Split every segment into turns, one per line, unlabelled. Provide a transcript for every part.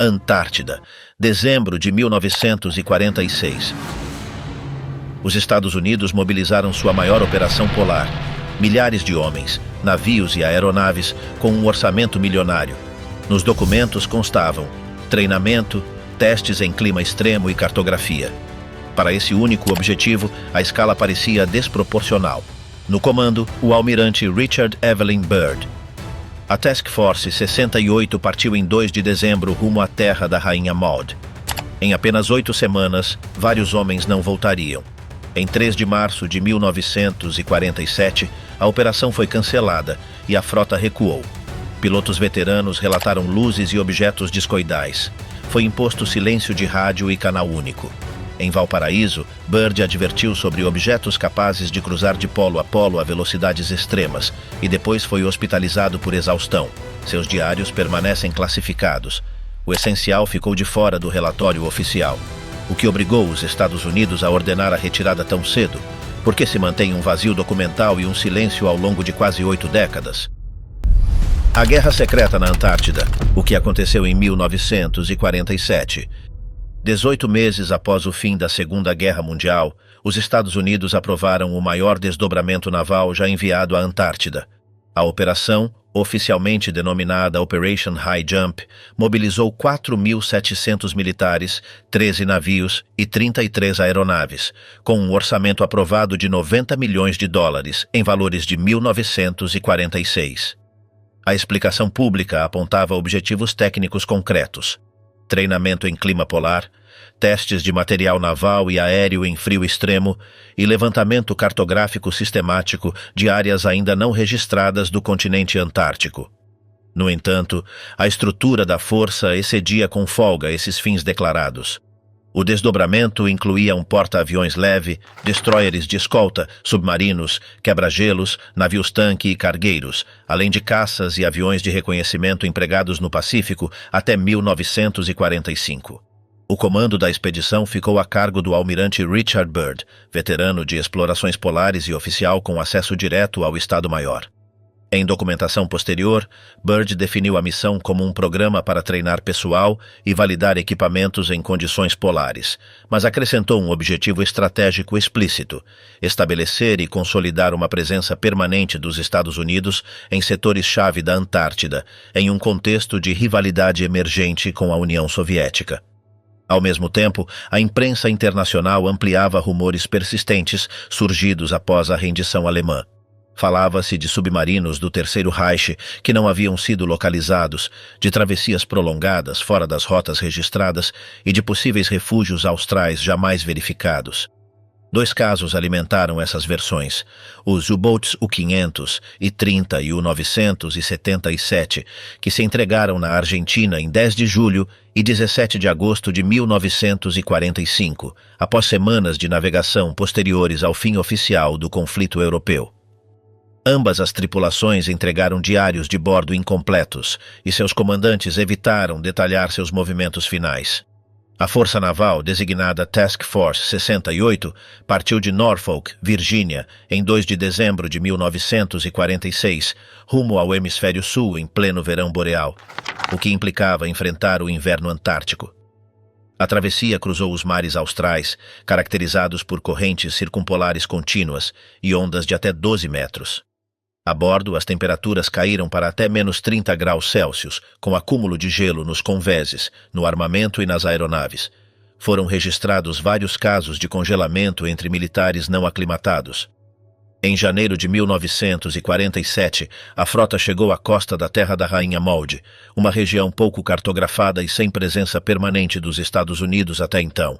Antártida, dezembro de 1946. Os Estados Unidos mobilizaram sua maior operação polar. Milhares de homens, navios e aeronaves com um orçamento milionário. Nos documentos constavam treinamento, testes em clima extremo e cartografia. Para esse único objetivo, a escala parecia desproporcional. No comando, o almirante Richard Evelyn Byrd. A Task Force 68 partiu em 2 de dezembro rumo à terra da Rainha Maud. Em apenas 8 semanas, vários homens não voltariam. Em 3 de março de 1947, a operação foi cancelada e a frota recuou. Pilotos veteranos relataram luzes e objetos discoidais. Foi imposto silêncio de rádio e canal único. Em Valparaíso, Byrd advertiu sobre objetos capazes de cruzar de polo a polo a velocidades extremas e depois foi hospitalizado por exaustão. Seus diários permanecem classificados. O essencial ficou de fora do relatório oficial. O que obrigou os Estados Unidos a ordenar a retirada tão cedo? Por que se mantém um vazio documental e um silêncio ao longo de quase 8 décadas? A Guerra Secreta na Antártida, o que aconteceu em 1947. 18 meses após o fim da Segunda Guerra Mundial, os Estados Unidos aprovaram o maior desdobramento naval já enviado à Antártida. A operação, oficialmente denominada Operation High Jump, mobilizou 4.700 militares, 13 navios e 33 aeronaves, com um orçamento aprovado de $90 milhões em valores de 1946. A explicação pública apontava objetivos técnicos concretos: treinamento em clima polar, testes de material naval e aéreo em frio extremo e levantamento cartográfico sistemático de áreas ainda não registradas do continente antártico. No entanto, a estrutura da força excedia com folga esses fins declarados. O desdobramento incluía um porta-aviões leve, destroyers de escolta, submarinos, quebra-gelos, navios-tanque e cargueiros, além de caças e aviões de reconhecimento empregados no Pacífico até 1945. O comando da expedição ficou a cargo do almirante Richard Byrd, veterano de explorações polares e oficial com acesso direto ao Estado-Maior. Em documentação posterior, Byrd definiu a missão como um programa para treinar pessoal e validar equipamentos em condições polares, mas acrescentou um objetivo estratégico explícito: estabelecer e consolidar uma presença permanente dos Estados Unidos em setores-chave da Antártida, em um contexto de rivalidade emergente com a União Soviética. Ao mesmo tempo, a imprensa internacional ampliava rumores persistentes surgidos após a rendição alemã. Falava-se de submarinos do Terceiro Reich que não haviam sido localizados, de travessias prolongadas fora das rotas registradas e de possíveis refúgios austrais jamais verificados. 2 casos alimentaram essas versões: os U-Boats U-500 e 30 e U-977, que se entregaram na Argentina em 10 de julho e 17 de agosto de 1945, após semanas de navegação posteriores ao fim oficial do conflito europeu. Ambas as tripulações entregaram diários de bordo incompletos e seus comandantes evitaram detalhar seus movimentos finais. A Força Naval, designada Task Force 68, partiu de Norfolk, Virgínia, em 2 de dezembro de 1946, rumo ao Hemisfério Sul em pleno verão boreal, o que implicava enfrentar o inverno antártico. A travessia cruzou os mares austrais, caracterizados por correntes circumpolares contínuas e ondas de até 12 metros. A bordo, as temperaturas caíram para até menos 30 graus Celsius, com acúmulo de gelo nos convéses, no armamento e nas aeronaves. Foram registrados vários casos de congelamento entre militares não aclimatados. Em janeiro de 1947, a frota chegou à costa da Terra da Rainha Maud, uma região pouco cartografada e sem presença permanente dos Estados Unidos até então.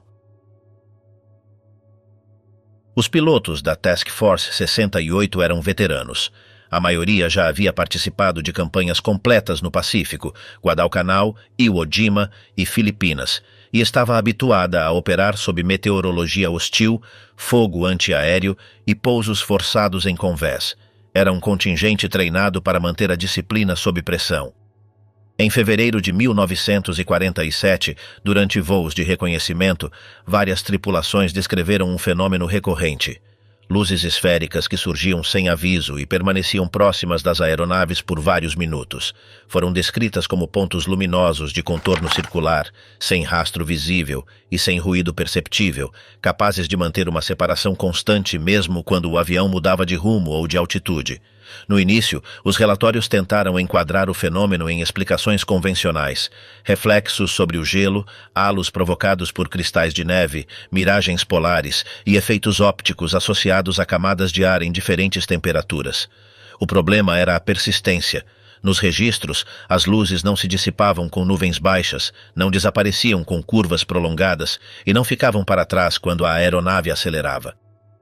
Os pilotos da Task Force 68 eram veteranos. A maioria já havia participado de campanhas completas no Pacífico, Guadalcanal, Iwo Jima e Filipinas, e estava habituada a operar sob meteorologia hostil, fogo antiaéreo e pousos forçados em convés. Era um contingente treinado para manter a disciplina sob pressão. Em fevereiro de 1947, durante voos de reconhecimento, várias tripulações descreveram um fenômeno recorrente: luzes esféricas que surgiam sem aviso e permaneciam próximas das aeronaves por vários minutos. Foram descritas como pontos luminosos de contorno circular, sem rastro visível e sem ruído perceptível, capazes de manter uma separação constante mesmo quando o avião mudava de rumo ou de altitude. No início, os relatórios tentaram enquadrar o fenômeno em explicações convencionais: reflexos sobre o gelo, halos provocados por cristais de neve, miragens polares e efeitos ópticos associados a camadas de ar em diferentes temperaturas. O problema era a persistência. Nos registros, as luzes não se dissipavam com nuvens baixas, não desapareciam com curvas prolongadas e não ficavam para trás quando a aeronave acelerava.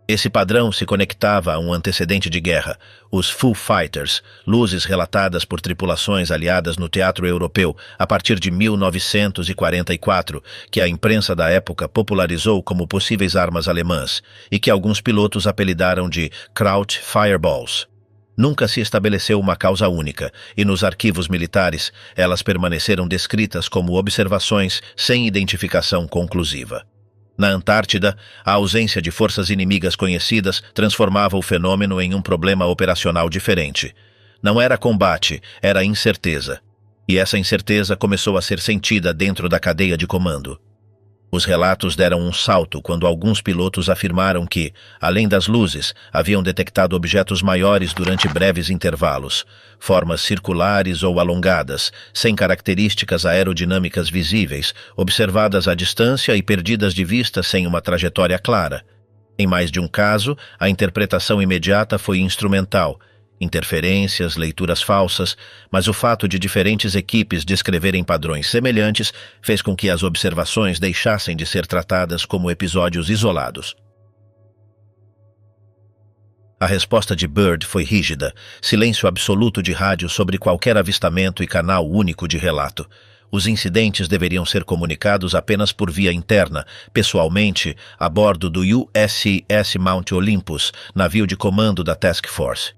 Esse padrão se conectava a um antecedente de guerra, os Foo Fighters, luzes relatadas por tripulações aliadas no teatro europeu a partir de 1944, que a imprensa da época popularizou como possíveis armas alemãs e que alguns pilotos apelidaram de Kraut Fireballs. Nunca se estabeleceu uma causa única, e nos arquivos militares elas permaneceram descritas como observações sem identificação conclusiva. Na Antártida, a ausência de forças inimigas conhecidas transformava o fenômeno em um problema operacional diferente. Não era combate, era incerteza. E essa incerteza começou a ser sentida dentro da cadeia de comando. Os relatos deram um salto quando alguns pilotos afirmaram que, além das luzes, haviam detectado objetos maiores durante breves intervalos, formas circulares ou alongadas, sem características aerodinâmicas visíveis, observadas à distância e perdidas de vista sem uma trajetória clara. Em mais de um caso, a interpretação imediata foi instrumental: interferências, leituras falsas, mas o fato de diferentes equipes descreverem padrões semelhantes fez com que as observações deixassem de ser tratadas como episódios isolados. A resposta de Byrd foi rígida: silêncio absoluto de rádio sobre qualquer avistamento e canal único de relato. Os incidentes deveriam ser comunicados apenas por via interna, pessoalmente, a bordo do USS Mount Olympus, navio de comando da Task Force.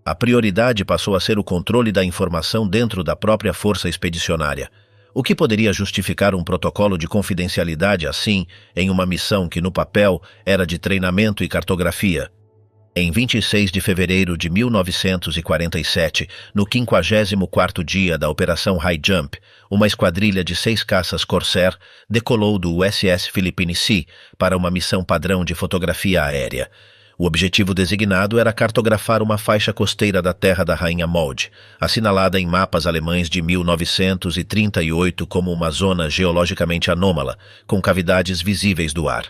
A prioridade passou a ser o controle da informação dentro da própria força expedicionária. O que poderia justificar um protocolo de confidencialidade assim, em uma missão que no papel era de treinamento e cartografia? Em 26 de fevereiro de 1947, no 54º dia da Operação High Jump, uma esquadrilha de 6 caças Corsair decolou do USS Philippine Sea para uma missão padrão de fotografia aérea. O objetivo designado era cartografar uma faixa costeira da Terra da Rainha Maud, assinalada em mapas alemães de 1938 como uma zona geologicamente anômala, com cavidades visíveis do ar.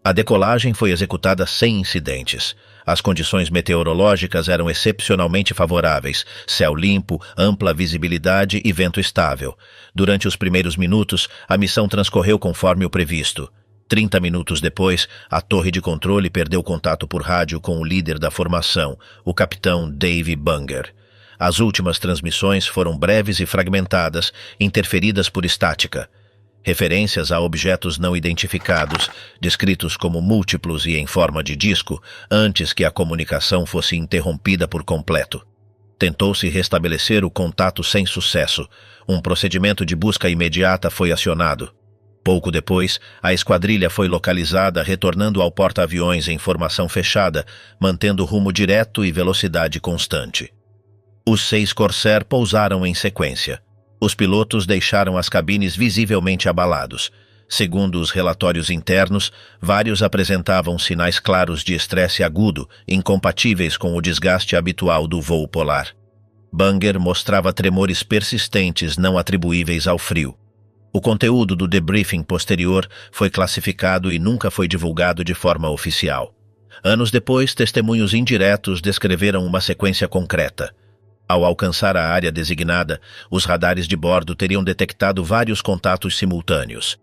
A decolagem foi executada sem incidentes. As condições meteorológicas eram excepcionalmente favoráveis: céu limpo, ampla visibilidade e vento estável. Durante os primeiros minutos, a missão transcorreu conforme o previsto. 30 minutos depois, a torre de controle perdeu contato por rádio com o líder da formação, o capitão Dave Bunger. As últimas transmissões foram breves e fragmentadas, interferidas por estática. Referências a objetos não identificados, descritos como múltiplos e em forma de disco, antes que a comunicação fosse interrompida por completo. Tentou-se restabelecer o contato sem sucesso. Um procedimento de busca imediata foi acionado. Pouco depois, a esquadrilha foi localizada retornando ao porta-aviões em formação fechada, mantendo rumo direto e velocidade constante. Os 6 Corsair pousaram em sequência. Os pilotos deixaram as cabines visivelmente abalados. Segundo os relatórios internos, vários apresentavam sinais claros de estresse agudo, incompatíveis com o desgaste habitual do voo polar. Bunger mostrava tremores persistentes não atribuíveis ao frio. O conteúdo do debriefing posterior foi classificado e nunca foi divulgado de forma oficial. Anos depois, testemunhos indiretos descreveram uma sequência concreta. Ao alcançar a área designada, os radares de bordo teriam detectado vários contatos simultâneos.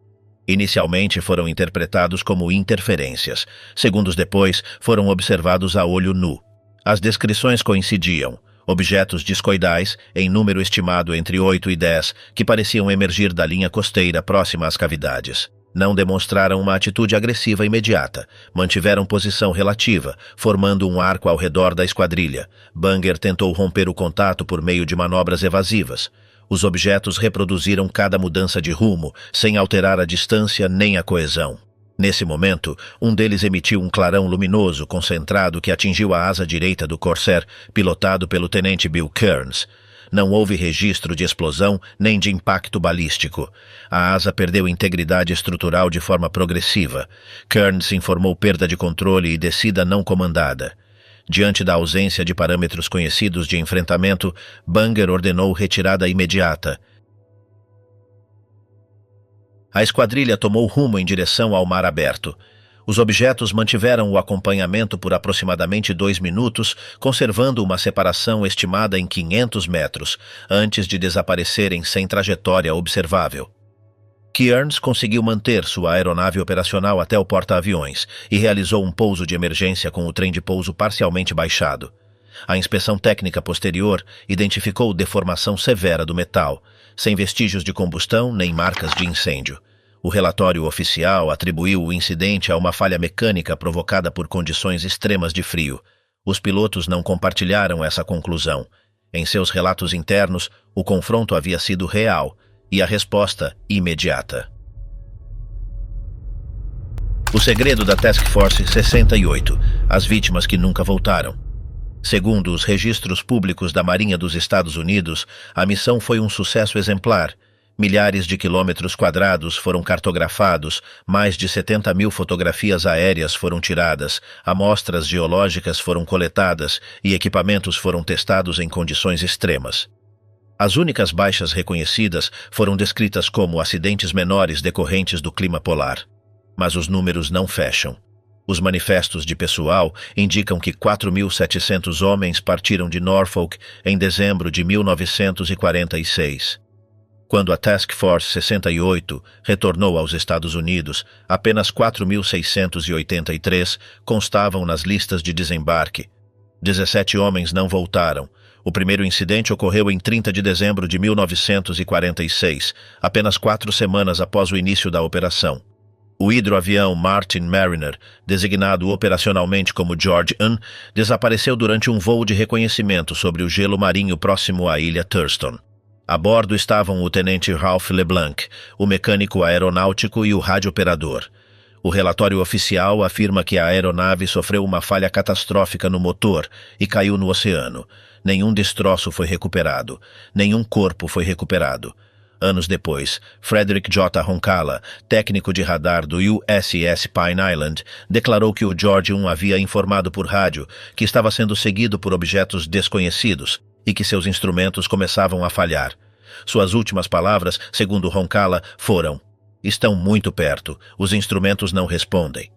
Inicialmente foram interpretados como interferências. Segundos depois, foram observados a olho nu. As descrições coincidiam: objetos discoidais, em número estimado entre 8 e 10, que pareciam emergir da linha costeira próxima às cavidades. Não demonstraram uma atitude agressiva imediata. Mantiveram posição relativa, formando um arco ao redor da esquadrilha. Bunger tentou romper o contato por meio de manobras evasivas. Os objetos reproduziram cada mudança de rumo, sem alterar a distância nem a coesão. Nesse momento, um deles emitiu um clarão luminoso concentrado que atingiu a asa direita do Corsair, pilotado pelo tenente Bill Kearns. Não houve registro de explosão nem de impacto balístico. A asa perdeu integridade estrutural de forma progressiva. Kearns informou perda de controle e descida não comandada. Diante da ausência de parâmetros conhecidos de enfrentamento, Bunger ordenou retirada imediata. A esquadrilha tomou rumo em direção ao mar aberto. Os objetos mantiveram o acompanhamento por aproximadamente 2 minutos, conservando uma separação estimada em 500 metros, antes de desaparecerem sem trajetória observável. Kearns conseguiu manter sua aeronave operacional até o porta-aviões e realizou um pouso de emergência com o trem de pouso parcialmente baixado. A inspeção técnica posterior identificou deformação severa do metal, sem vestígios de combustão nem marcas de incêndio. O relatório oficial atribuiu o incidente a uma falha mecânica provocada por condições extremas de frio. Os pilotos não compartilharam essa conclusão. Em seus relatos internos, o confronto havia sido real e a resposta imediata. O segredo da Task Force 68, as vítimas que nunca voltaram. Segundo os registros públicos da Marinha dos Estados Unidos, a missão foi um sucesso exemplar. Milhares de quilômetros quadrados foram cartografados, mais de 70 mil fotografias aéreas foram tiradas, amostras geológicas foram coletadas e equipamentos foram testados em condições extremas. As únicas baixas reconhecidas foram descritas como acidentes menores decorrentes do clima polar. Mas os números não fecham. Os manifestos de pessoal indicam que 4.700 homens partiram de Norfolk em dezembro de 1946. Quando a Task Force 68 retornou aos Estados Unidos, apenas 4.683 constavam nas listas de desembarque. 17 homens não voltaram. O primeiro incidente ocorreu em 30 de dezembro de 1946, apenas 4 semanas após o início da operação. O hidroavião Martin Mariner, designado operacionalmente como George N., desapareceu durante um voo de reconhecimento sobre o gelo marinho próximo à ilha Thurston. A bordo estavam o tenente Ralph LeBlanc, o mecânico aeronáutico e o radiooperador. O relatório oficial afirma que a aeronave sofreu uma falha catastrófica no motor e caiu no oceano. Nenhum destroço foi recuperado. Nenhum corpo foi recuperado. Anos depois, Frederick J. Roncalli, técnico de radar do USS Pine Island, declarou que o George 1 havia informado por rádio que estava sendo seguido por objetos desconhecidos e que seus instrumentos começavam a falhar. Suas últimas palavras, segundo Roncalli, foram: "Estão muito perto, os instrumentos não respondem."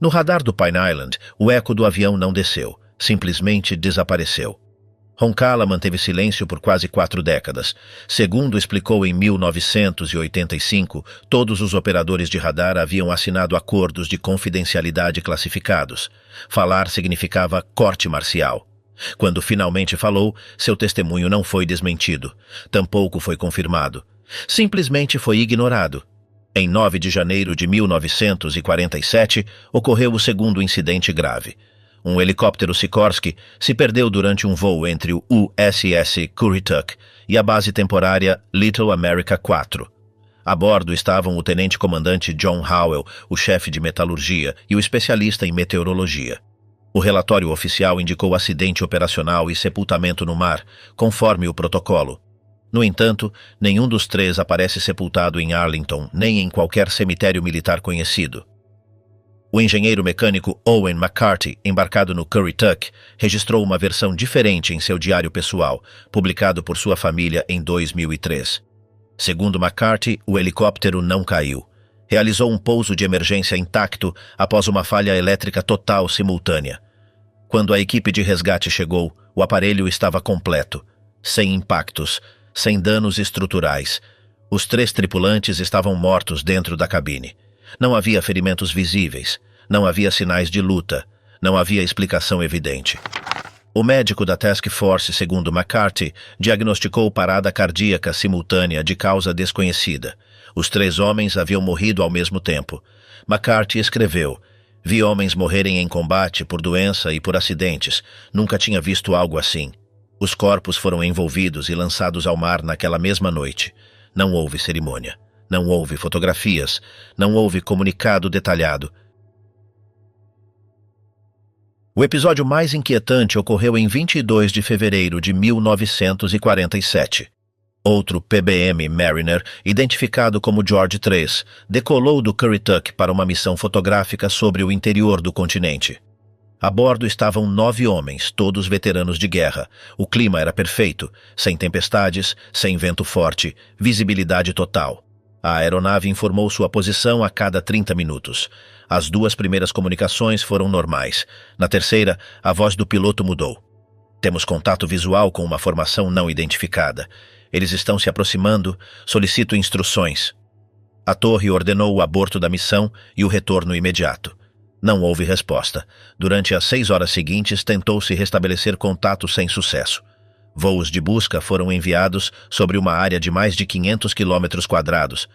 No radar do Pine Island, o eco do avião não desceu, simplesmente desapareceu. Roncalli manteve silêncio por quase 4 décadas. Segundo explicou em 1985, todos os operadores de radar haviam assinado acordos de confidencialidade classificados. Falar significava corte marcial. Quando finalmente falou, seu testemunho não foi desmentido. Tampouco foi confirmado. Simplesmente foi ignorado. Em 9 de janeiro de 1947, ocorreu o segundo incidente grave. Um helicóptero Sikorsky se perdeu durante um voo entre o USS Currituck e a base temporária Little America 4. A bordo estavam o tenente-comandante John Howell, o chefe de metalurgia, e o especialista em meteorologia. O relatório oficial indicou acidente operacional e sepultamento no mar, conforme o protocolo. No entanto, nenhum dos 3 aparece sepultado em Arlington, nem em qualquer cemitério militar conhecido. O engenheiro mecânico Owen McCarthy, embarcado no Currituck, registrou uma versão diferente em seu diário pessoal, publicado por sua família em 2003. Segundo McCarthy, o helicóptero não caiu. Realizou um pouso de emergência intacto após uma falha elétrica total simultânea. Quando a equipe de resgate chegou, o aparelho estava completo, sem impactos, sem danos estruturais. Os 3 tripulantes estavam mortos dentro da cabine. Não havia ferimentos visíveis, não havia sinais de luta, não havia explicação evidente. O médico da Task Force, segundo McCarthy, diagnosticou parada cardíaca simultânea de causa desconhecida. Os 3 homens haviam morrido ao mesmo tempo. McCarthy escreveu: "Vi homens morrerem em combate por doença e por acidentes. Nunca tinha visto algo assim. Os corpos foram envolvidos e lançados ao mar naquela mesma noite. Não houve cerimônia. Não houve fotografias, não houve comunicado detalhado. O episódio mais inquietante ocorreu em 22 de fevereiro de 1947. Outro PBM Mariner, identificado como George III, decolou do Currituck para uma missão fotográfica sobre o interior do continente. A bordo estavam 9 homens, todos veteranos de guerra. O clima era perfeito, sem tempestades, sem vento forte, visibilidade total. A aeronave informou sua posição a cada 30 minutos. As 2 primeiras comunicações foram normais. Na terceira, a voz do piloto mudou. Temos contato visual com uma formação não identificada. Eles estão se aproximando, solicito instruções. A torre ordenou o aborto da missão e o retorno imediato. Não houve resposta. Durante as 6 horas seguintes, tentou-se restabelecer contato sem sucesso. Voos de busca foram enviados sobre uma área de mais de 500 km².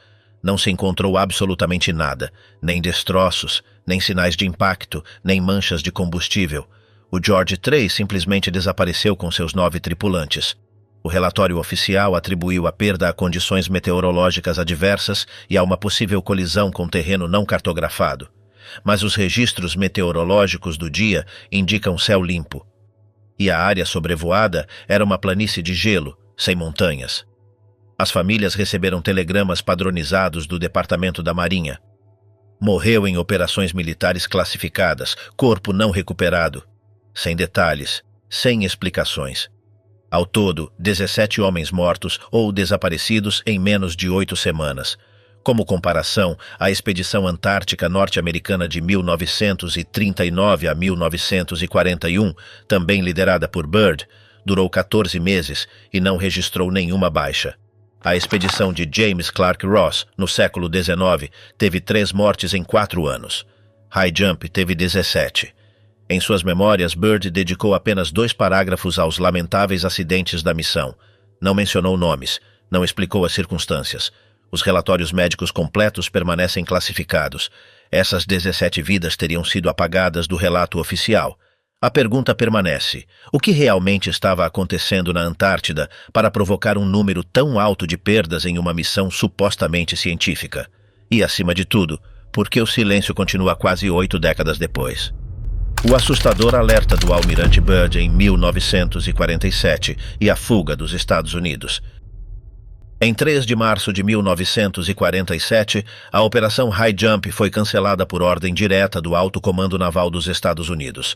Não se encontrou absolutamente nada, nem destroços, nem sinais de impacto, nem manchas de combustível. O George III simplesmente desapareceu com seus 9 tripulantes. O relatório oficial atribuiu a perda a condições meteorológicas adversas e a uma possível colisão com terreno não cartografado. Mas os registros meteorológicos do dia indicam céu limpo. E a área sobrevoada era uma planície de gelo, sem montanhas. As famílias receberam telegramas padronizados do Departamento da Marinha. Morreu em operações militares classificadas, corpo não recuperado. Sem detalhes, sem explicações. Ao todo, 17 homens mortos ou desaparecidos em menos de 8 semanas. Como comparação, a expedição antártica norte-americana de 1939 a 1941, também liderada por Byrd, durou 14 meses e não registrou nenhuma baixa. A expedição de James Clark Ross, no século XIX, teve 3 mortes em 4 anos. High Jump teve 17. Em suas memórias, Byrd dedicou apenas 2 parágrafos aos lamentáveis acidentes da missão. Não mencionou nomes, não explicou as circunstâncias. Os relatórios médicos completos permanecem classificados. Essas 17 vidas teriam sido apagadas do relato oficial. A pergunta permanece: o que realmente estava acontecendo na Antártida para provocar um número tão alto de perdas em uma missão supostamente científica? E, acima de tudo, por que o silêncio continua quase 8 décadas depois? O assustador alerta do almirante Byrd em 1947 e a fuga dos Estados Unidos. Em 3 de março de 1947, a Operação High Jump foi cancelada por ordem direta do Alto Comando Naval dos Estados Unidos.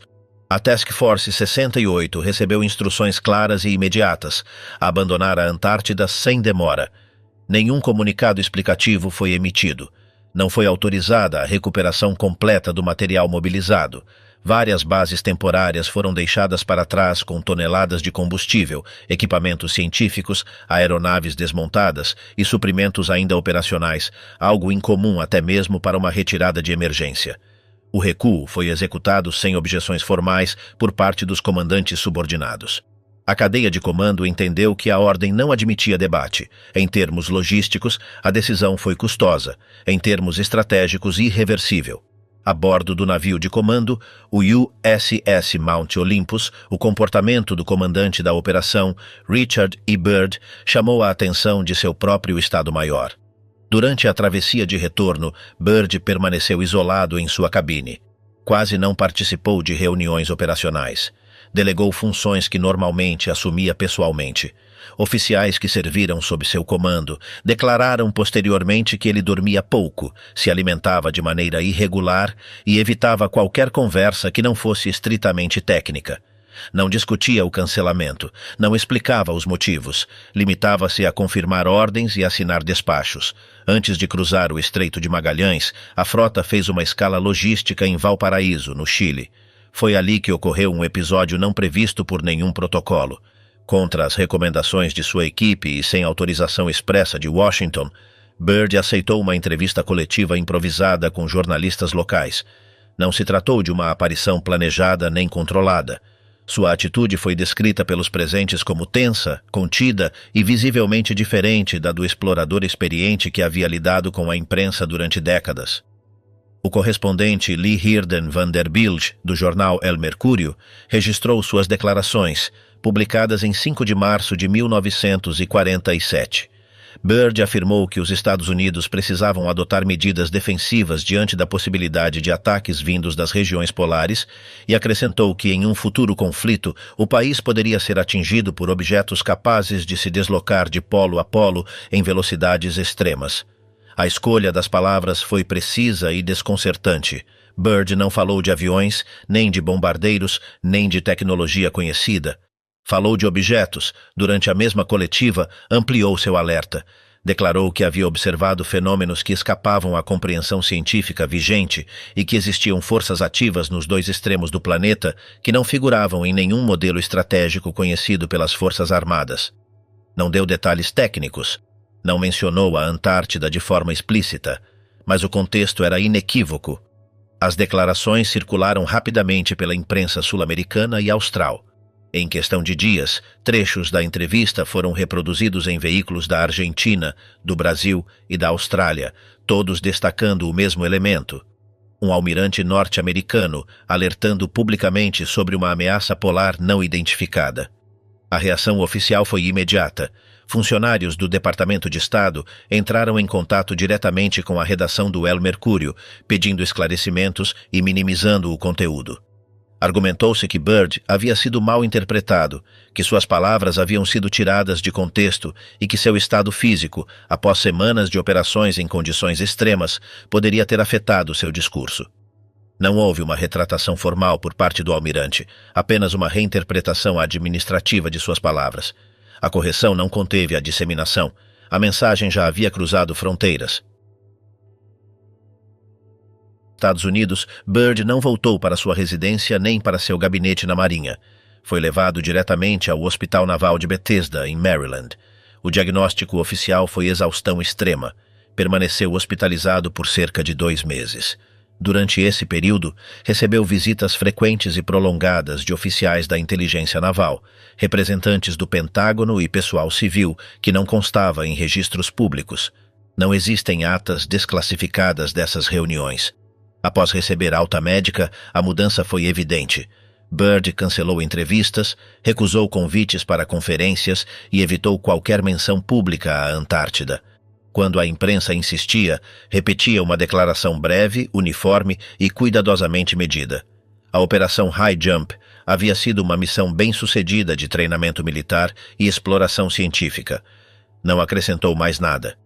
A Task Force 68 recebeu instruções claras e imediatas: abandonar a Antártida sem demora. Nenhum comunicado explicativo foi emitido. Não foi autorizada a recuperação completa do material mobilizado. Várias bases temporárias foram deixadas para trás com toneladas de combustível, equipamentos científicos, aeronaves desmontadas e suprimentos ainda operacionais, algo incomum até mesmo para uma retirada de emergência. O recuo foi executado sem objeções formais por parte dos comandantes subordinados. A cadeia de comando entendeu que a ordem não admitia debate. Em termos logísticos, a decisão foi custosa. Em termos estratégicos, irreversível. A bordo do navio de comando, o USS Mount Olympus, o comportamento do comandante da operação, Richard E. Byrd, chamou a atenção de seu próprio Estado-Maior. Durante a travessia de retorno, Byrd permaneceu isolado em sua cabine. Quase não participou de reuniões operacionais. Delegou funções que normalmente assumia pessoalmente. Oficiais que serviram sob seu comando declararam posteriormente que ele dormia pouco, se alimentava de maneira irregular e evitava qualquer conversa que não fosse estritamente técnica. Não discutia o cancelamento, não explicava os motivos, limitava-se a confirmar ordens e assinar despachos. Antes de cruzar o Estreito de Magalhães, a frota fez uma escala logística em Valparaíso, no Chile. Foi ali que ocorreu um episódio não previsto por nenhum protocolo. Contra as recomendações de sua equipe e sem autorização expressa de Washington, Byrd aceitou uma entrevista coletiva improvisada com jornalistas locais. Não se tratou de uma aparição planejada nem controlada. Sua atitude foi descrita pelos presentes como tensa, contida e visivelmente diferente da do explorador experiente que havia lidado com a imprensa durante décadas. O correspondente Lee Hirden van der Bilge, do jornal El Mercúrio, registrou suas declarações, publicadas em 5 de março de 1947. Byrd afirmou que os Estados Unidos precisavam adotar medidas defensivas diante da possibilidade de ataques vindos das regiões polares e acrescentou que, em um futuro conflito, o país poderia ser atingido por objetos capazes de se deslocar de polo a polo em velocidades extremas. A escolha das palavras foi precisa e desconcertante. Byrd não falou de aviões, nem de bombardeiros, nem de tecnologia conhecida. Falou de objetos. Durante a mesma coletiva, ampliou seu alerta. Declarou que havia observado fenômenos que escapavam à compreensão científica vigente e que existiam forças ativas nos dois extremos do planeta que não figuravam em nenhum modelo estratégico conhecido pelas Forças Armadas. Não deu detalhes técnicos. Não mencionou a Antártida de forma explícita, mas o contexto era inequívoco. As declarações circularam rapidamente pela imprensa sul-americana e austral. Em questão de dias, trechos da entrevista foram reproduzidos em veículos da Argentina, do Brasil e da Austrália, todos destacando o mesmo elemento. Um almirante norte-americano alertando publicamente sobre uma ameaça polar não identificada. A reação oficial foi imediata. Funcionários do Departamento de Estado entraram em contato diretamente com a redação do El Mercúrio, pedindo esclarecimentos e minimizando o conteúdo. Argumentou-se que Byrd havia sido mal interpretado, que suas palavras haviam sido tiradas de contexto e que seu estado físico, após semanas de operações em condições extremas, poderia ter afetado seu discurso. Não houve uma retratação formal por parte do almirante, apenas uma reinterpretação administrativa de suas palavras. A correção não conteve a disseminação. A mensagem já havia cruzado fronteiras. Estados Unidos, Byrd não voltou para sua residência nem para seu gabinete na Marinha. Foi levado diretamente ao Hospital Naval de Bethesda, em Maryland. O diagnóstico oficial foi exaustão extrema. Permaneceu hospitalizado por cerca de 2 meses. Durante esse período, recebeu visitas frequentes e prolongadas de oficiais da inteligência naval, representantes do Pentágono e pessoal civil, que não constava em registros públicos. Não existem atas desclassificadas dessas reuniões. Após receber alta médica, a mudança foi evidente. Byrd cancelou entrevistas, recusou convites para conferências e evitou qualquer menção pública à Antártida. Quando a imprensa insistia, repetia uma declaração breve, uniforme e cuidadosamente medida. A Operação High Jump havia sido uma missão bem-sucedida de treinamento militar e exploração científica. Não acrescentou mais nada.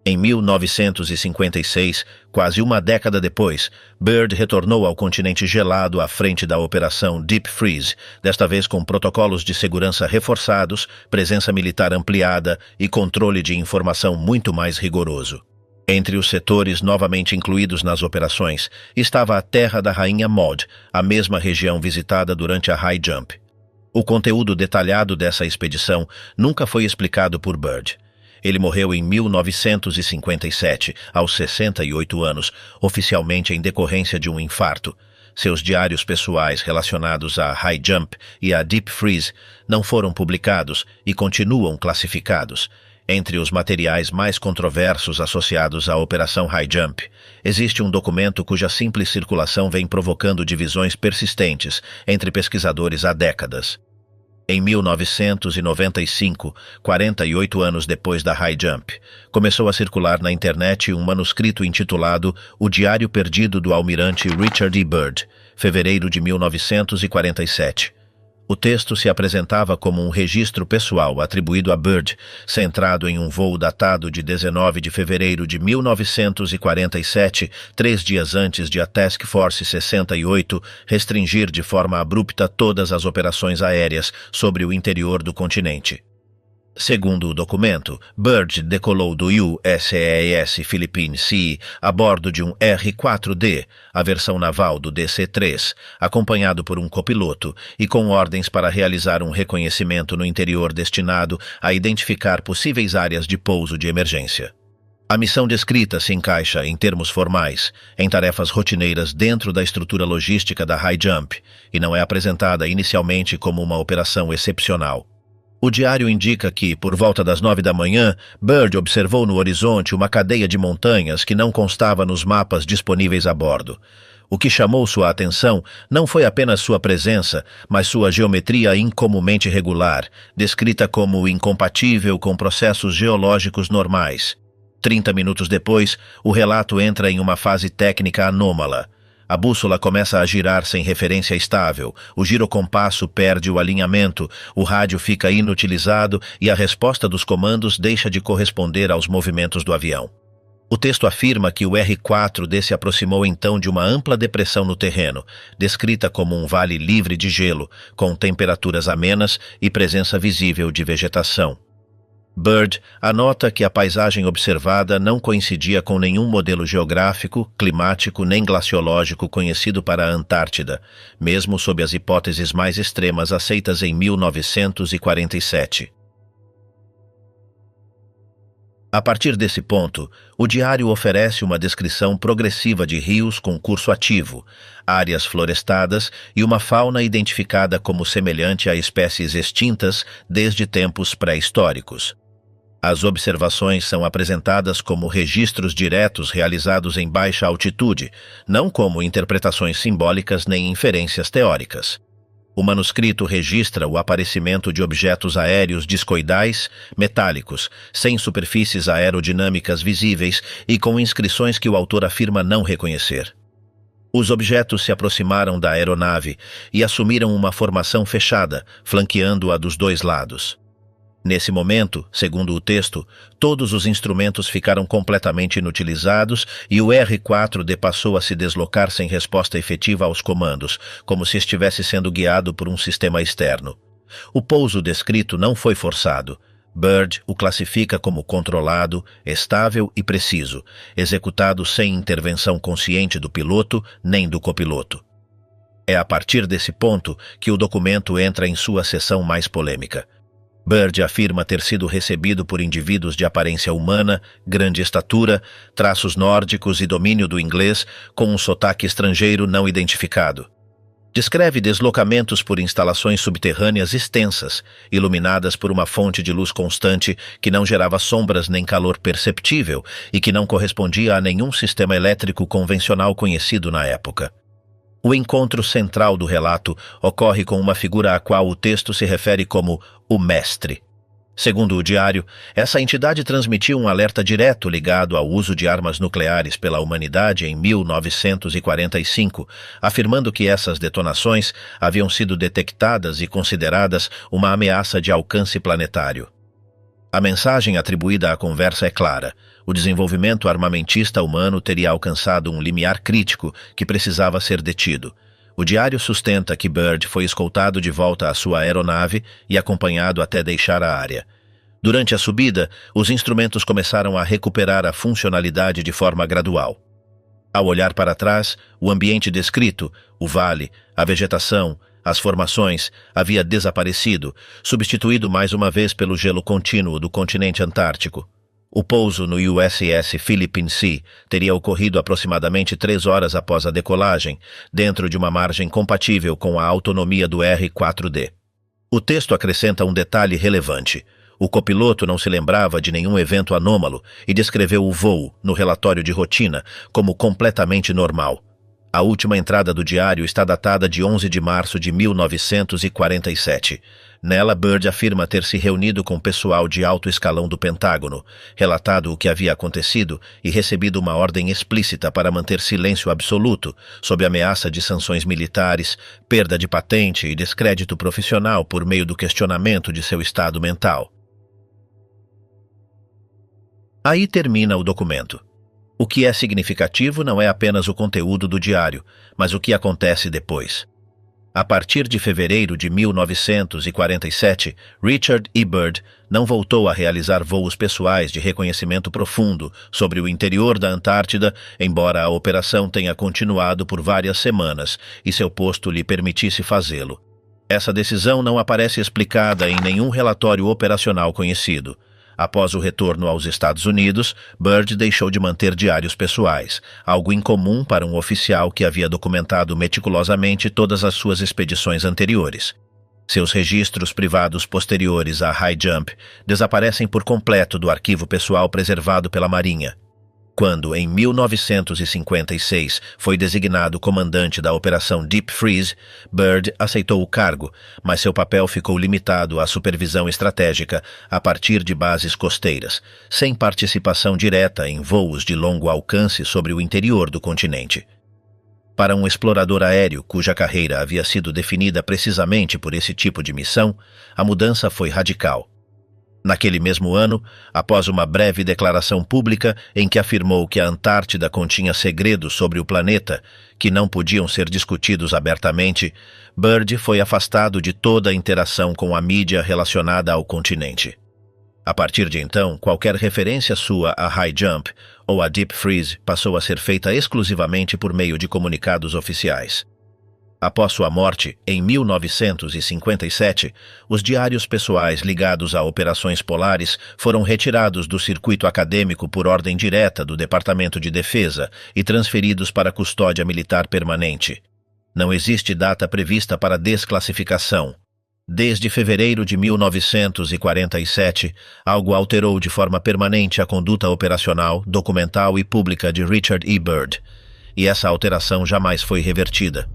Em 1956, quase uma década depois, Byrd retornou ao continente gelado à frente da Operação Deep Freeze, desta vez com protocolos de segurança reforçados, presença militar ampliada e controle de informação muito mais rigoroso. Entre os setores novamente incluídos nas operações estava a Terra da Rainha Maud, a mesma região visitada durante a High Jump. O conteúdo detalhado dessa expedição nunca foi explicado por Byrd. Ele morreu em 1957, aos 68 anos, oficialmente em decorrência de um infarto. Seus diários pessoais relacionados à High Jump e à Deep Freeze não foram publicados e continuam classificados. Entre os materiais mais controversos associados à Operação High Jump, existe um documento cuja simples circulação vem provocando divisões persistentes entre pesquisadores há décadas. Em 1995, 48 anos depois da High Jump, começou a circular na internet um manuscrito intitulado O Diário Perdido do Almirante Richard E. Byrd, fevereiro de 1947. O texto se apresentava como um registro pessoal atribuído a Byrd, centrado em um voo datado de 19 de fevereiro de 1947, 3 dias antes de a Task Force 68 restringir de forma abrupta todas as operações aéreas sobre o interior do continente. Segundo o documento, Byrd decolou do USAS Philippine Sea a bordo de um R-4D, a versão naval do DC-3, acompanhado por um copiloto e com ordens para realizar um reconhecimento no interior destinado a identificar possíveis áreas de pouso de emergência. A missão descrita se encaixa, em termos formais, em tarefas rotineiras dentro da estrutura logística da High Jump e não é apresentada inicialmente como uma operação excepcional. O diário indica que, por volta das 9 da manhã, Byrd observou no horizonte uma cadeia de montanhas que não constava nos mapas disponíveis a bordo. O que chamou sua atenção não foi apenas sua presença, mas sua geometria incomumente regular, descrita como incompatível com processos geológicos normais. 30 minutos depois, o relato entra em uma fase técnica anômala. A bússola começa a girar sem referência estável, o girocompasso perde o alinhamento, o rádio fica inutilizado e a resposta dos comandos deixa de corresponder aos movimentos do avião. O texto afirma que o R-4D se aproximou então de uma ampla depressão no terreno, descrita como um vale livre de gelo, com temperaturas amenas e presença visível de vegetação. Byrd anota que a paisagem observada não coincidia com nenhum modelo geográfico, climático nem glaciológico conhecido para a Antártida, mesmo sob as hipóteses mais extremas aceitas em 1947. A partir desse ponto, o diário oferece uma descrição progressiva de rios com curso ativo, áreas florestadas e uma fauna identificada como semelhante a espécies extintas desde tempos pré-históricos. As observações são apresentadas como registros diretos realizados em baixa altitude, não como interpretações simbólicas nem inferências teóricas. O manuscrito registra o aparecimento de objetos aéreos discoidais, metálicos, sem superfícies aerodinâmicas visíveis e com inscrições que o autor afirma não reconhecer. Os objetos se aproximaram da aeronave e assumiram uma formação fechada, flanqueando-a dos dois lados. Nesse momento, segundo o texto, todos os instrumentos ficaram completamente inutilizados e o R-4D passou a se deslocar sem resposta efetiva aos comandos, como se estivesse sendo guiado por um sistema externo. O pouso descrito não foi forçado. Byrd o classifica como controlado, estável e preciso, executado sem intervenção consciente do piloto nem do copiloto. É a partir desse ponto que o documento entra em sua seção mais polêmica. Byrd afirma ter sido recebido por indivíduos de aparência humana, grande estatura, traços nórdicos e domínio do inglês, com um sotaque estrangeiro não identificado. Descreve deslocamentos por instalações subterrâneas extensas, iluminadas por uma fonte de luz constante que não gerava sombras nem calor perceptível e que não correspondia a nenhum sistema elétrico convencional conhecido na época. O encontro central do relato ocorre com uma figura à qual o texto se refere como o mestre. Segundo o diário, essa entidade transmitiu um alerta direto ligado ao uso de armas nucleares pela humanidade em 1945, afirmando que essas detonações haviam sido detectadas e consideradas uma ameaça de alcance planetário. A mensagem atribuída à conversa é clara. O desenvolvimento armamentista humano teria alcançado um limiar crítico que precisava ser detido. O diário sustenta que Byrd foi escoltado de volta à sua aeronave e acompanhado até deixar a área. Durante a subida, os instrumentos começaram a recuperar a funcionalidade de forma gradual. Ao olhar para trás, o ambiente descrito, o vale, a vegetação, as formações, havia desaparecido, substituído mais uma vez pelo gelo contínuo do continente antártico. O pouso no USS Philippine Sea teria ocorrido aproximadamente 3 horas após a decolagem, dentro de uma margem compatível com a autonomia do R-4D. O texto acrescenta um detalhe relevante. O copiloto não se lembrava de nenhum evento anômalo e descreveu o voo, no relatório de rotina, como completamente normal. A última entrada do diário está datada de 11 de março de 1947. Nela, Byrd afirma ter se reunido com pessoal de alto escalão do Pentágono, relatado o que havia acontecido e recebido uma ordem explícita para manter silêncio absoluto, sob ameaça de sanções militares, perda de patente e descrédito profissional por meio do questionamento de seu estado mental. Aí termina o documento. O que é significativo não é apenas o conteúdo do diário, mas o que acontece depois. A partir de fevereiro de 1947, Richard E. Byrd não voltou a realizar voos pessoais de reconhecimento profundo sobre o interior da Antártida, embora a operação tenha continuado por várias semanas e seu posto lhe permitisse fazê-lo. Essa decisão não aparece explicada em nenhum relatório operacional conhecido. Após o retorno aos Estados Unidos, Byrd deixou de manter diários pessoais, algo incomum para um oficial que havia documentado meticulosamente todas as suas expedições anteriores. Seus registros privados posteriores à High Jump desaparecem por completo do arquivo pessoal preservado pela Marinha. Quando, em 1956, foi designado comandante da Operação Deep Freeze, Byrd aceitou o cargo, mas seu papel ficou limitado à supervisão estratégica a partir de bases costeiras, sem participação direta em voos de longo alcance sobre o interior do continente. Para um explorador aéreo cuja carreira havia sido definida precisamente por esse tipo de missão, a mudança foi radical. Naquele mesmo ano, após uma breve declaração pública em que afirmou que a Antártida continha segredos sobre o planeta que não podiam ser discutidos abertamente, Byrd foi afastado de toda a interação com a mídia relacionada ao continente. A partir de então, qualquer referência sua a High Jump ou a Deep Freeze passou a ser feita exclusivamente por meio de comunicados oficiais. Após sua morte, em 1957, os diários pessoais ligados a operações polares foram retirados do circuito acadêmico por ordem direta do Departamento de Defesa e transferidos para a custódia militar permanente. Não existe data prevista para desclassificação. Desde fevereiro de 1947, algo alterou de forma permanente a conduta operacional, documental e pública de Richard E. Byrd, e essa alteração jamais foi revertida.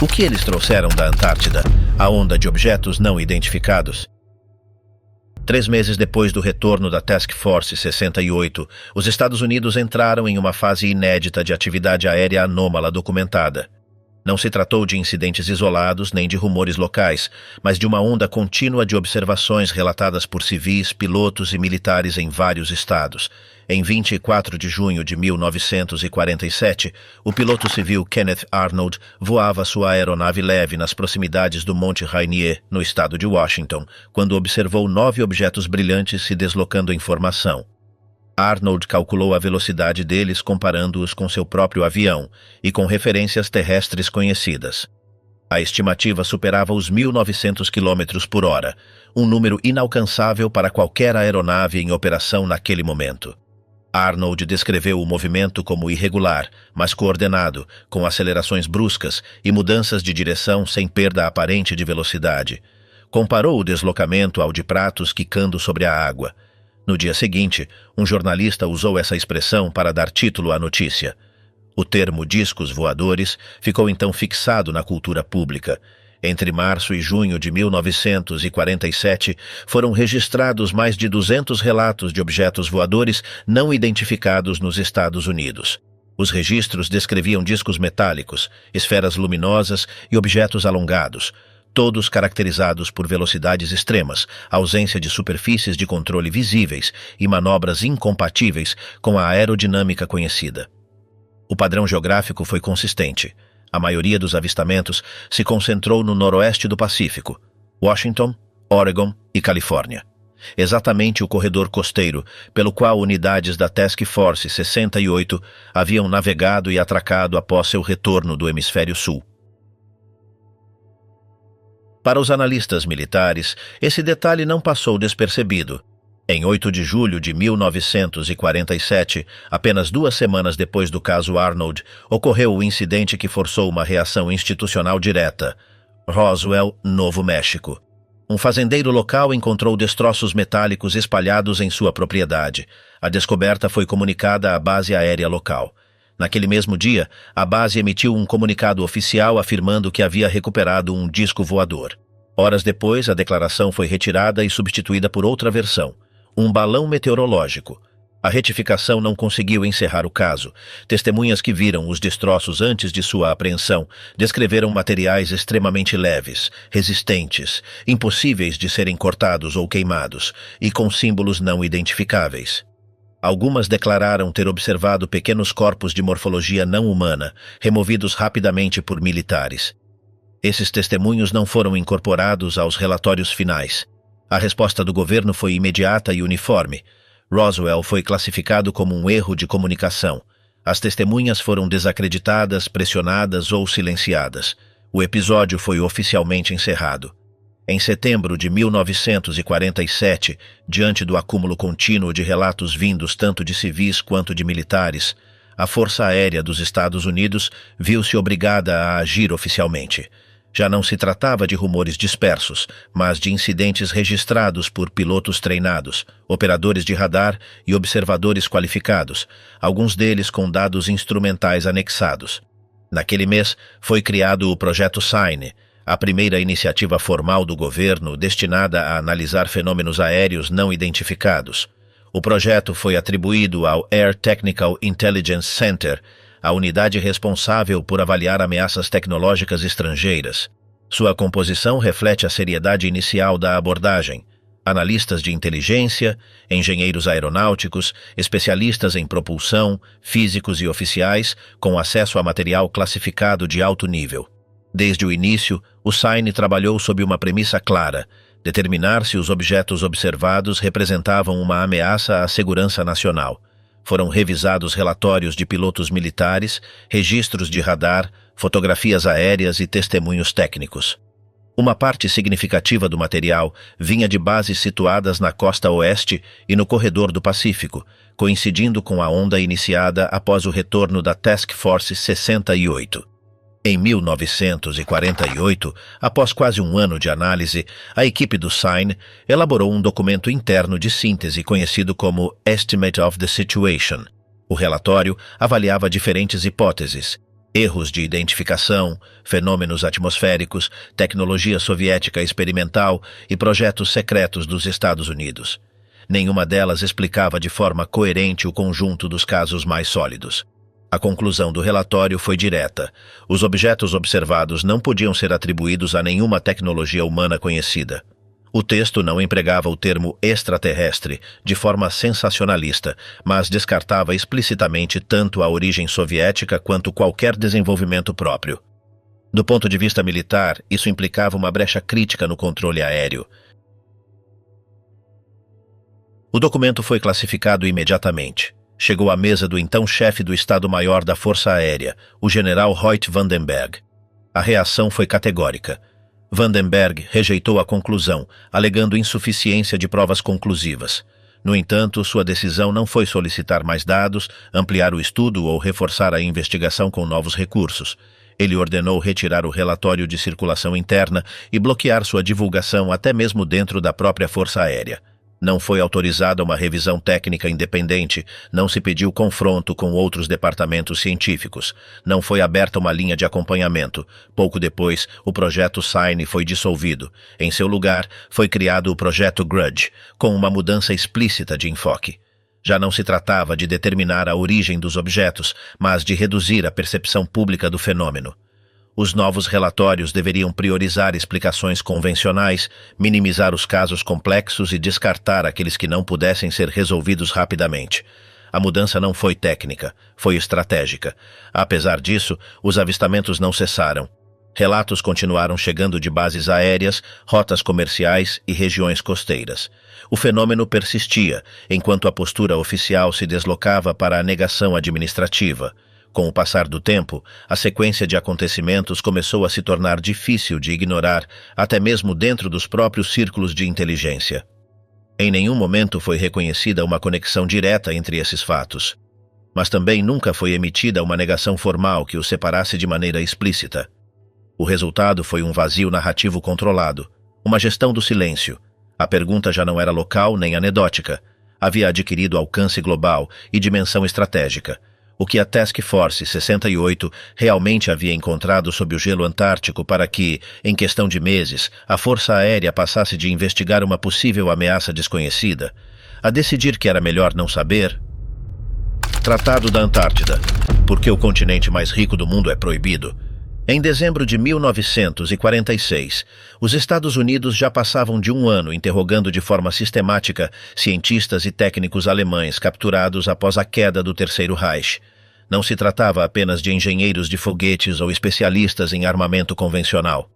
O que eles trouxeram da Antártida, a onda de objetos não identificados? 3 meses depois do retorno da Task Force 68, os Estados Unidos entraram em uma fase inédita de atividade aérea anômala documentada. Não se tratou de incidentes isolados nem de rumores locais, mas de uma onda contínua de observações relatadas por civis, pilotos e militares em vários estados. Em 24 de junho de 1947, o piloto civil Kenneth Arnold voava sua aeronave leve nas proximidades do Monte Rainier, no estado de Washington, quando observou 9 objetos brilhantes se deslocando em formação. Arnold calculou a velocidade deles comparando-os com seu próprio avião e com referências terrestres conhecidas. A estimativa superava os 1.900 km por hora, um número inalcançável para qualquer aeronave em operação naquele momento. Arnold descreveu o movimento como irregular, mas coordenado, com acelerações bruscas e mudanças de direção sem perda aparente de velocidade. Comparou o deslocamento ao de pratos quicando sobre a água. No dia seguinte, um jornalista usou essa expressão para dar título à notícia. O termo discos voadores ficou então fixado na cultura pública. Entre março e junho de 1947, foram registrados mais de 200 relatos de objetos voadores não identificados nos Estados Unidos. Os registros descreviam discos metálicos, esferas luminosas e objetos alongados, todos caracterizados por velocidades extremas, ausência de superfícies de controle visíveis e manobras incompatíveis com a aerodinâmica conhecida. O padrão geográfico foi consistente. A maioria dos avistamentos se concentrou no noroeste do Pacífico, Washington, Oregon e Califórnia. Exatamente o corredor costeiro pelo qual unidades da Task Force 68 haviam navegado e atracado após seu retorno do Hemisfério Sul. Para os analistas militares, esse detalhe não passou despercebido. Em 8 de julho de 1947, apenas 2 semanas depois do caso Arnold, ocorreu o incidente que forçou uma reação institucional direta. Roswell, Novo México. Um fazendeiro local encontrou destroços metálicos espalhados em sua propriedade. A descoberta foi comunicada à base aérea local. Naquele mesmo dia, a base emitiu um comunicado oficial afirmando que havia recuperado um disco voador. Horas depois, a declaração foi retirada e substituída por outra versão, um balão meteorológico. A retificação não conseguiu encerrar o caso. Testemunhas que viram os destroços antes de sua apreensão descreveram materiais extremamente leves, resistentes, impossíveis de serem cortados ou queimados, e com símbolos não identificáveis. Algumas declararam ter observado pequenos corpos de morfologia não humana, removidos rapidamente por militares. Esses testemunhos não foram incorporados aos relatórios finais. A resposta do governo foi imediata e uniforme. Roswell foi classificado como um erro de comunicação. As testemunhas foram desacreditadas, pressionadas ou silenciadas. O episódio foi oficialmente encerrado. Em setembro de 1947, diante do acúmulo contínuo de relatos vindos tanto de civis quanto de militares, a Força Aérea dos Estados Unidos viu-se obrigada a agir oficialmente. Já não se tratava de rumores dispersos, mas de incidentes registrados por pilotos treinados, operadores de radar e observadores qualificados, alguns deles com dados instrumentais anexados. Naquele mês, foi criado o Projeto Sign, a primeira iniciativa formal do governo destinada a analisar fenômenos aéreos não identificados. O projeto foi atribuído ao Air Technical Intelligence Center, a unidade responsável por avaliar ameaças tecnológicas estrangeiras. Sua composição reflete a seriedade inicial da abordagem. Analistas de inteligência, engenheiros aeronáuticos, especialistas em propulsão, físicos e oficiais, com acesso a material classificado de alto nível. Desde o início, o SIGN trabalhou sob uma premissa clara: determinar se os objetos observados representavam uma ameaça à segurança nacional. Foram revisados relatórios de pilotos militares, registros de radar, fotografias aéreas e testemunhos técnicos. Uma parte significativa do material vinha de bases situadas na costa oeste e no corredor do Pacífico, coincidindo com a onda iniciada após o retorno da Task Force 68. Em 1948, após quase um ano de análise, a equipe do SIGN elaborou um documento interno de síntese conhecido como Estimate of the Situation. O relatório avaliava diferentes hipóteses: erros de identificação, fenômenos atmosféricos, tecnologia soviética experimental e projetos secretos dos Estados Unidos. Nenhuma delas explicava de forma coerente o conjunto dos casos mais sólidos. A conclusão do relatório foi direta: os objetos observados não podiam ser atribuídos a nenhuma tecnologia humana conhecida. O texto não empregava o termo extraterrestre de forma sensacionalista, mas descartava explicitamente tanto a origem soviética quanto qualquer desenvolvimento próprio. Do ponto de vista militar, isso implicava uma brecha crítica no controle aéreo. O documento foi classificado imediatamente. Chegou à mesa do então chefe do Estado-Maior da Força Aérea, o general Hoyt Vandenberg. A reação foi categórica. Vandenberg rejeitou a conclusão, alegando insuficiência de provas conclusivas. No entanto, sua decisão não foi solicitar mais dados, ampliar o estudo ou reforçar a investigação com novos recursos. Ele ordenou retirar o relatório de circulação interna e bloquear sua divulgação até mesmo dentro da própria Força Aérea. Não foi autorizada uma revisão técnica independente, não se pediu confronto com outros departamentos científicos, não foi aberta uma linha de acompanhamento. Pouco depois, o projeto SIGN foi dissolvido. Em seu lugar, foi criado o projeto Grudge, com uma mudança explícita de enfoque. Já não se tratava de determinar a origem dos objetos, mas de reduzir a percepção pública do fenômeno. Os novos relatórios deveriam priorizar explicações convencionais, minimizar os casos complexos e descartar aqueles que não pudessem ser resolvidos rapidamente. A mudança não foi técnica, foi estratégica. Apesar disso, os avistamentos não cessaram. Relatos continuaram chegando de bases aéreas, rotas comerciais e regiões costeiras. O fenômeno persistia, enquanto a postura oficial se deslocava para a negação administrativa. Com o passar do tempo, a sequência de acontecimentos começou a se tornar difícil de ignorar, até mesmo dentro dos próprios círculos de inteligência. Em nenhum momento foi reconhecida uma conexão direta entre esses fatos. Mas também nunca foi emitida uma negação formal que os separasse de maneira explícita. O resultado foi um vazio narrativo controlado, uma gestão do silêncio. A pergunta já não era local nem anedótica. Havia adquirido alcance global e dimensão estratégica. O que a Task Force 68 realmente havia encontrado sob o gelo antártico para que, em questão de meses, a Força Aérea passasse de investigar uma possível ameaça desconhecida a decidir que era melhor não saber? Tratado da Antártida. Por que o continente mais rico do mundo é proibido? Em dezembro de 1946, os Estados Unidos já passavam de um ano interrogando de forma sistemática cientistas e técnicos alemães capturados após a queda do Terceiro Reich. Não se tratava apenas de engenheiros de foguetes ou especialistas em armamento convencional.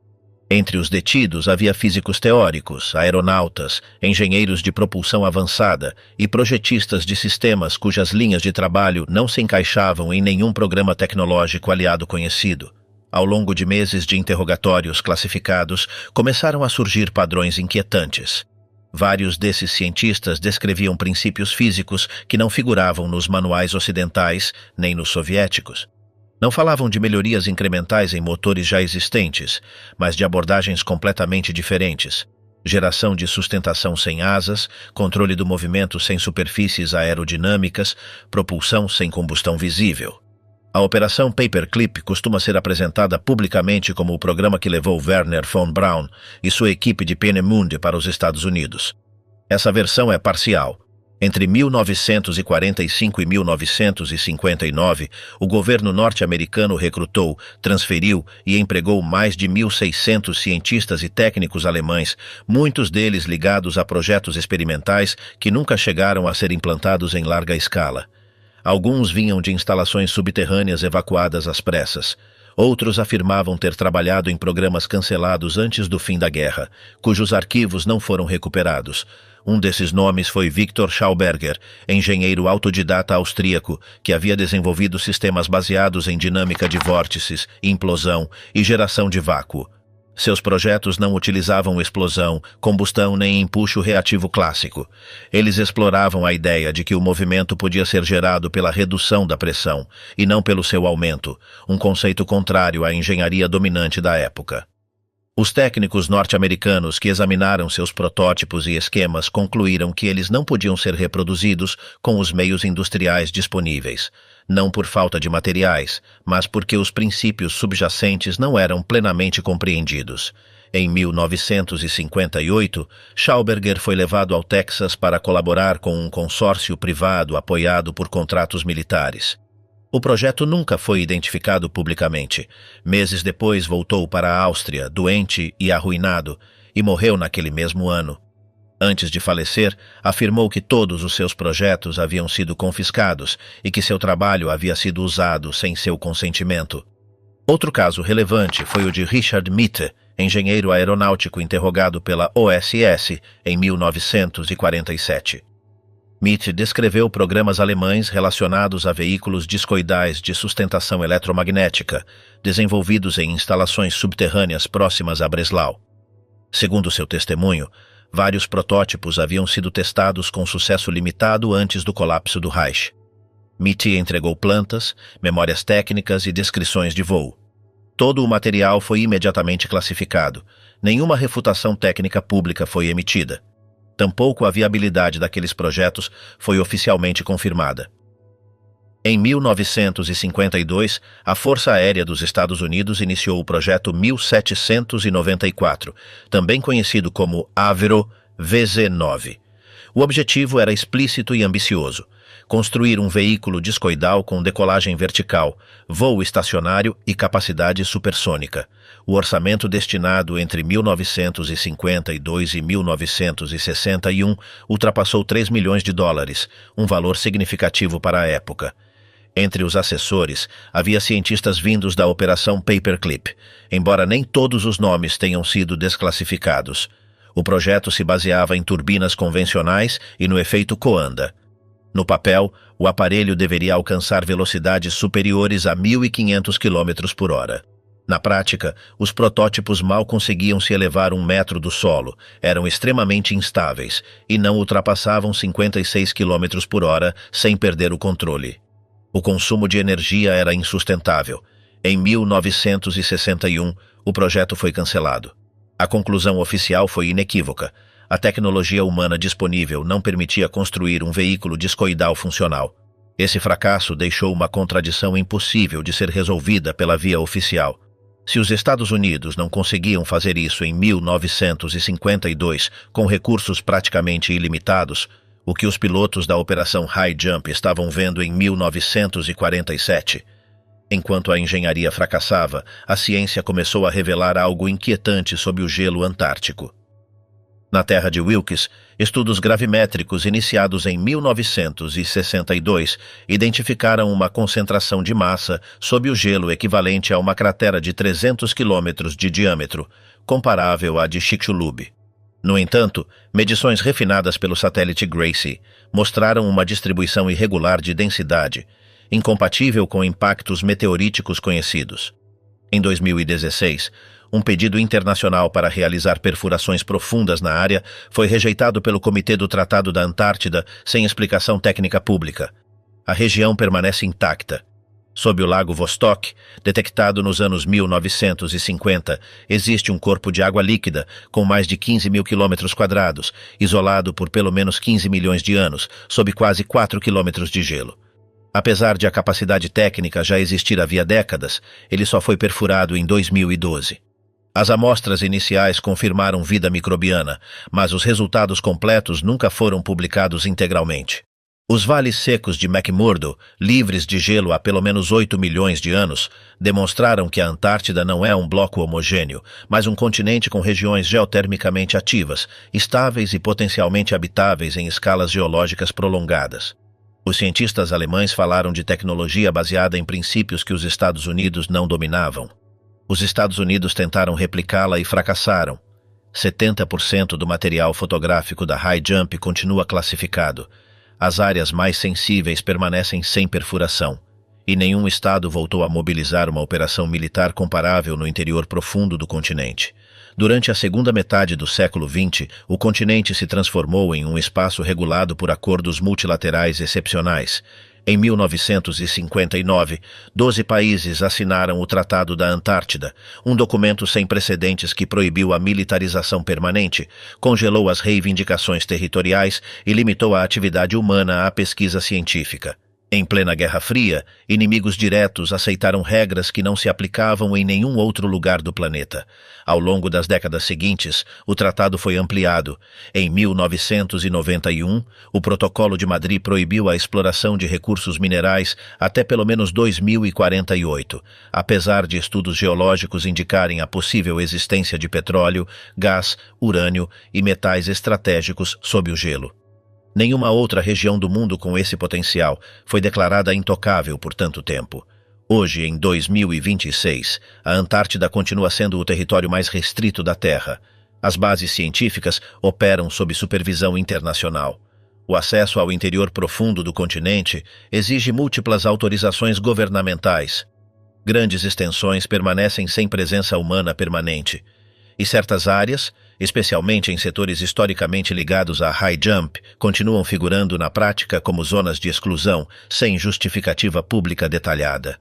Entre os detidos havia físicos teóricos, aeronautas, engenheiros de propulsão avançada e projetistas de sistemas cujas linhas de trabalho não se encaixavam em nenhum programa tecnológico aliado conhecido. Ao longo de meses de interrogatórios classificados, começaram a surgir padrões inquietantes. Vários desses cientistas descreviam princípios físicos que não figuravam nos manuais ocidentais nem nos soviéticos. Não falavam de melhorias incrementais em motores já existentes, mas de abordagens completamente diferentes. Geração de sustentação sem asas, controle do movimento sem superfícies aerodinâmicas, propulsão sem combustão visível. A Operação Paperclip costuma ser apresentada publicamente como o programa que levou Wernher von Braun e sua equipe de Peenemünde para os Estados Unidos. Essa versão é parcial. Entre 1945 e 1959, o governo norte-americano recrutou, transferiu e empregou mais de 1.600 cientistas e técnicos alemães, muitos deles ligados a projetos experimentais que nunca chegaram a ser implantados em larga escala. Alguns vinham de instalações subterrâneas evacuadas às pressas. Outros afirmavam ter trabalhado em programas cancelados antes do fim da guerra, cujos arquivos não foram recuperados. Um desses nomes foi Victor Schauberger, engenheiro autodidata austríaco que havia desenvolvido sistemas baseados em dinâmica de vórtices, implosão e geração de vácuo. Seus projetos não utilizavam explosão, combustão nem empuxo reativo clássico. Eles exploravam a ideia de que o movimento podia ser gerado pela redução da pressão, e não pelo seu aumento, um conceito contrário à engenharia dominante da época. Os técnicos norte-americanos que examinaram seus protótipos e esquemas concluíram que eles não podiam ser reproduzidos com os meios industriais disponíveis, não por falta de materiais, mas porque os princípios subjacentes não eram plenamente compreendidos. Em 1958, Schauberger foi levado ao Texas para colaborar com um consórcio privado apoiado por contratos militares. O projeto nunca foi identificado publicamente. Meses depois voltou para a Áustria, doente e arruinado, e morreu naquele mesmo ano. Antes de falecer, afirmou que todos os seus projetos haviam sido confiscados e que seu trabalho havia sido usado sem seu consentimento. Outro caso relevante foi o de Richard Mitte, engenheiro aeronáutico interrogado pela OSS em 1947. Mitte descreveu programas alemães relacionados a veículos discoidais de sustentação eletromagnética, desenvolvidos em instalações subterrâneas próximas a Breslau. Segundo seu testemunho, vários protótipos haviam sido testados com sucesso limitado antes do colapso do Reich. Mitte entregou plantas, memórias técnicas e descrições de voo. Todo o material foi imediatamente classificado. Nenhuma refutação técnica pública foi emitida. Tampouco a viabilidade daqueles projetos foi oficialmente confirmada. Em 1952, a Força Aérea dos Estados Unidos iniciou o projeto 1794, também conhecido como Avro VZ-9. O objetivo era explícito e ambicioso: construir um veículo discoidal com decolagem vertical, voo estacionário e capacidade supersônica. O orçamento destinado entre 1952 e 1961 ultrapassou $3 milhões, um valor significativo para a época. Entre os assessores, havia cientistas vindos da Operação Paperclip, embora nem todos os nomes tenham sido desclassificados. O projeto se baseava em turbinas convencionais e no efeito Coanda. No papel, o aparelho deveria alcançar velocidades superiores a 1.500 km/h. Na prática, os protótipos mal conseguiam se elevar 1 metro do solo, eram extremamente instáveis e não ultrapassavam 56 km/h sem perder o controle. O consumo de energia era insustentável. Em 1961, o projeto foi cancelado. A conclusão oficial foi inequívoca: a tecnologia humana disponível não permitia construir um veículo discoidal funcional. Esse fracasso deixou uma contradição impossível de ser resolvida pela via oficial. Se os Estados Unidos não conseguiam fazer isso em 1952 com recursos praticamente ilimitados, o que os pilotos da Operação High Jump estavam vendo em 1947? Enquanto a engenharia fracassava, a ciência começou a revelar algo inquietante sobre o gelo antártico. Na terra de Wilkes, estudos gravimétricos iniciados em 1962 identificaram uma concentração de massa sob o gelo equivalente a uma cratera de 300 quilômetros de diâmetro, comparável à de Chicxulub. No entanto, medições refinadas pelo satélite Gracie mostraram uma distribuição irregular de densidade, incompatível com impactos meteoríticos conhecidos. Em 2016, um pedido internacional para realizar perfurações profundas na área foi rejeitado pelo Comitê do Tratado da Antártida sem explicação técnica pública. A região permanece intacta. Sob o lago Vostok, detectado nos anos 1950, existe um corpo de água líquida com mais de 15 mil quilômetros quadrados, isolado por pelo menos 15 milhões de anos, sob quase 4 quilômetros de gelo. Apesar de a capacidade técnica já existir havia décadas, ele só foi perfurado em 2012. As amostras iniciais confirmaram vida microbiana, mas os resultados completos nunca foram publicados integralmente. Os vales secos de McMurdo, livres de gelo há pelo menos 8 milhões de anos, demonstraram que a Antártida não é um bloco homogêneo, mas um continente com regiões geotermicamente ativas, estáveis e potencialmente habitáveis em escalas geológicas prolongadas. Os cientistas alemães falaram de tecnologia baseada em princípios que os Estados Unidos não dominavam. Os Estados Unidos tentaram replicá-la e fracassaram. 70% do material fotográfico da High Jump continua classificado. As áreas mais sensíveis permanecem sem perfuração, e nenhum estado voltou a mobilizar uma operação militar comparável no interior profundo do continente. Durante a segunda metade do século XX, o continente se transformou em um espaço regulado por acordos multilaterais excepcionais. Em 1959, 12 países assinaram o Tratado da Antártida, um documento sem precedentes que proibiu a militarização permanente, congelou as reivindicações territoriais e limitou a atividade humana à pesquisa científica. Em plena Guerra Fria, inimigos diretos aceitaram regras que não se aplicavam em nenhum outro lugar do planeta. Ao longo das décadas seguintes, o tratado foi ampliado. Em 1991, o Protocolo de Madrid proibiu a exploração de recursos minerais até pelo menos 2048, apesar de estudos geológicos indicarem a possível existência de petróleo, gás, urânio e metais estratégicos sob o gelo. Nenhuma outra região do mundo com esse potencial foi declarada intocável por tanto tempo. Hoje, em 2026, a Antártida continua sendo o território mais restrito da Terra. As bases científicas operam sob supervisão internacional. O acesso ao interior profundo do continente exige múltiplas autorizações governamentais. Grandes extensões permanecem sem presença humana permanente. E certas áreas, especialmente em setores historicamente ligados à high jump, continuam figurando na prática como zonas de exclusão, sem justificativa pública detalhada.